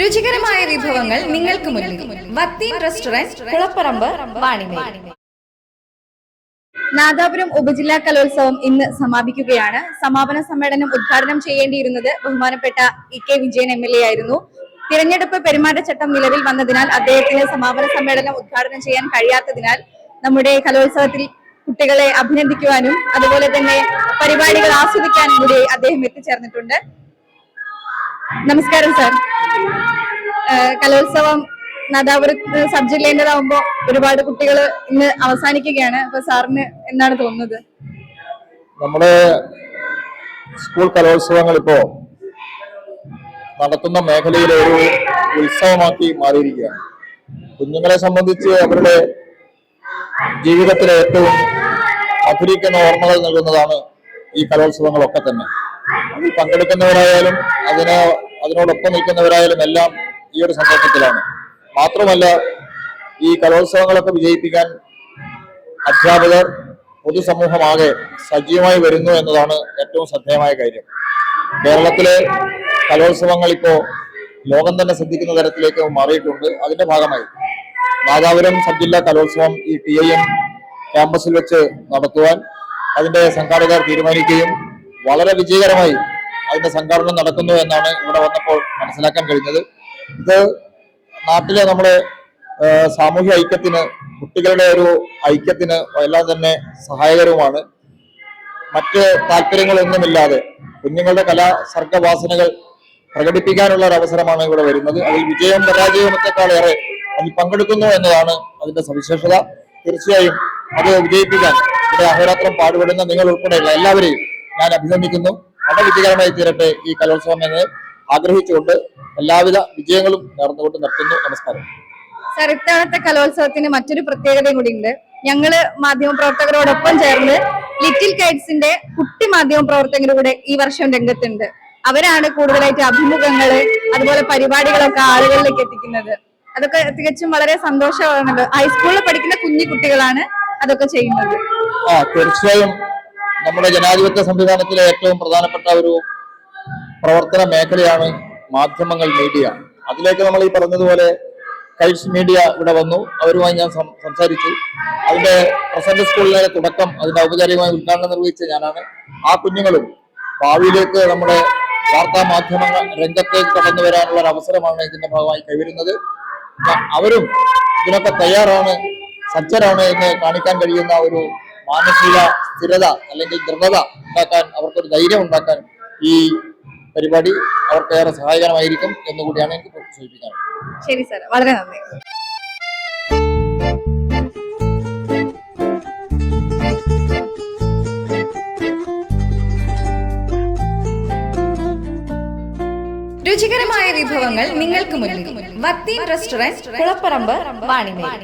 രുചികരമായ വിഭവങ്ങൾ നിങ്ങൾക്ക് മുന്നിൽ. വത്തീൻ റെസ്റ്റോറന്റ്, കുളപ്പറമ്പ്, വാണിമേൽ. നാദാപുരം ഉപജില്ലാ കലോത്സവം ഇന്ന് സമാപിക്കുകയാണ്. സമാപന സമ്മേളനം ഉദ്ഘാടനം ചെയ്യേണ്ടിയിരുന്നത് ബഹുമാനപ്പെട്ട ഇ.കെ. വിജയൻ MLA ആയിരുന്നു. തിരഞ്ഞെടുപ്പ് പെരുമാറ്റച്ചട്ടം നിലവിൽ വന്നതിനാൽ അദ്ദേഹത്തിന് സമാപന സമ്മേളനം ഉദ്ഘാടനം ചെയ്യാൻ കഴിയാത്തതിനാൽ നമ്മുടെ കലോത്സവത്തിൽ കുട്ടികളെ അഭിനന്ദിക്കുവാനും അതുപോലെ തന്നെ പരിപാടികൾ ആസ്വദിക്കാനും കൂടി അദ്ദേഹം എത്തിച്ചേർന്നിട്ടുണ്ട്. നമസ്കാരം സാർ. കലോത്സവം നാദാപുരത്ത് സബ് ജില്ലേണ്ടതാവുമ്പോ ഒരുപാട് കുട്ടികൾ ഇന്ന് അവസാനിക്കുകയാണ്. അപ്പൊ സാറിന് എന്താണ് തോന്നുന്നത്? നമ്മുടെ സ്കൂൾ കലോത്സവങ്ങൾ ഇപ്പോ നടത്തുന്ന മേഖലയിലെ ഒരു ഉത്സവമാക്കി മാറിയിരിക്കുകയാണ്. കുഞ്ഞുങ്ങളെ സംബന്ധിച്ച് അവരുടെ ജീവിതത്തിലെ ഏറ്റവും മധുരിക്കുന്ന ഓർമ്മകൾ നൽകുന്നതാണ് ഈ കലോത്സവങ്ങളൊക്കെ തന്നെ. അതിൽ പങ്കെടുക്കുന്നവരായാലും അതിനോടൊപ്പം നിൽക്കുന്നവരായാലും എല്ലാം ഈ ഒരു സന്തോഷത്തിലാണ്. മാത്രമല്ല, ഈ കലോത്സവങ്ങളൊക്കെ വിജയിപ്പിക്കാൻ അധ്യാപകർ, പൊതുസമൂഹമാകെ സജീവമായി വരുന്നു എന്നതാണ് ഏറ്റവും ശ്രദ്ധേയമായ കാര്യം. കേരളത്തിലെ കലോത്സവങ്ങൾ ഇപ്പോ ലോകം തന്നെ ശ്രദ്ധിക്കുന്ന തരത്തിലേക്ക് മാറിയിട്ടുണ്ട്. അതിന്റെ ഭാഗമായി നാദാപുരം സബ് ജില്ലാ കലോത്സവം ഈ TIM ക്യാമ്പസിൽ വെച്ച് നടത്തുവാൻ അതിന്റെ സംഘാടകർ തീരുമാനിക്കുകയും വളരെ വിജയകരമായി അതിന്റെ സംഘാടനം നടക്കുന്നു എന്നാണ് ഇവിടെ വന്നപ്പോൾ മനസ്സിലാക്കാൻ കഴിഞ്ഞത്. ഇത് നാട്ടിലെ നമ്മുടെ സാമൂഹ്യ ഐക്യത്തിന്, കുട്ടികളുടെ ഒരു ഐക്യത്തിന് എല്ലാം തന്നെ സഹായകരവുമാണ്. മറ്റ് താല്പര്യങ്ങളൊന്നുമില്ലാതെ കുഞ്ഞുങ്ങളുടെ സർഗവാസനകൾ പ്രകടിപ്പിക്കാനുള്ള ഒരു അവസരമാണ് ഇവിടെ വരുന്നത്. അതിൽ വിജയവും പരാജയവുമൊക്കെക്കാളേറെ അതിൽ പങ്കെടുക്കുന്നു എന്നതാണ് അതിന്റെ സവിശേഷത. തീർച്ചയായും അത് വിജയിപ്പിക്കാൻ ഇവിടെ അഹോരാത്രം പാടുപെടുന്ന നിങ്ങൾ ഉൾപ്പെടെയുള്ള എല്ലാവരെയും ഞാൻ അഭിനന്ദിക്കുന്നു. വളരെ വിജയകരമായി തീരട്ടെ ഈ കലോത്സവം എന്ന് ആഗ്രഹിച്ചുകൊണ്ട് എല്ലാവിധ വിജയങ്ങളും നേർന്നുകൊണ്ട് നിർത്തുന്നു. നമസ്കാരം. സാർ, ഇത്തവണത്തെ കലോത്സവത്തിന് മറ്റൊരു പ്രത്യേകതയും കൂടി ഉണ്ട്. ഞങ്ങള് മാധ്യമപ്രവർത്തകരോടൊപ്പം ചേർന്ന് ലിറ്റിൽ കൈറ്റ്സിന്റെ കുട്ടി മാധ്യമ പ്രവർത്തകരുടെ ഈ വർഷം രംഗത്തുണ്ട്. അവരാണ് കൂടുതലായിട്ട് അഭിമുഖങ്ങള് അതുപോലെ പരിപാടികളൊക്കെ ആളുകളിലേക്ക് എത്തിക്കുന്നത്. അതൊക്കെ തികച്ചും വളരെ സന്തോഷമാണല്ലോ. ഹൈസ്കൂളിൽ പഠിക്കുന്ന കുഞ്ഞു കുട്ടികളാണ് അതൊക്കെ ചെയ്യുന്നത്. തീർച്ചയായും നമ്മുടെ ജനാധിപത്യ സംവിധാനത്തിലെ ഏറ്റവും പ്രധാനപ്പെട്ട ഒരു പ്രവർത്തന മേഖലയാണ് മാധ്യമങ്ങൾ, മീഡിയ. അതിലേക്ക് നമ്മൾ ഈ പറഞ്ഞതുപോലെ കൈറ്റ്സ് മീഡിയ ഇവിടെ വന്നു. അവരുമായി ഞാൻ സംസാരിച്ചു. അതിന്റെ പ്രസന്റ് സ്കൂളിലെ തുടക്കം, അതിന്റെ ഔപചാരികമായി ഉദ്ഘാടനം നിർവഹിച്ച ഞാനാണ്. ആ കുഞ്ഞുങ്ങളും ഭാവിയിലേക്ക് നമ്മുടെ വാർത്താ മാധ്യമങ്ങൾ രംഗത്തേക്ക് കടന്നു വരാനുള്ള ഒരു അവസരമാണ് ഇതിന്റെ ഭാഗമായി കൈവരുന്നത്. അവരും ഇതിനൊക്കെ തയ്യാറാണ്, സജ്ജരാണ് എന്ന് കാണിക്കാൻ കഴിയുന്ന ഒരു മാനസിക സ്ഥിരത അല്ലെങ്കിൽ ദൃഢത ഉണ്ടാക്കാൻ, അവർക്കൊരു ധൈര്യം ഉണ്ടാക്കാൻ ഈ പരിപാടി അവർക്കേറെ സഹായകരമായിരിക്കും എന്നുകൂടിയാണ് എനിക്ക് സൂചിപ്പിക്കാനുള്ളത്. ശരി സാർ, വളരെ നന്ദി. രുചികരമായ വിഭവങ്ങൾ നിങ്ങൾക്ക് മുന്നിൽ. വത്തീൻ റെസ്റ്റോറന്റ്, കുളപ്പറമ്പ്, വാണിമേൽ.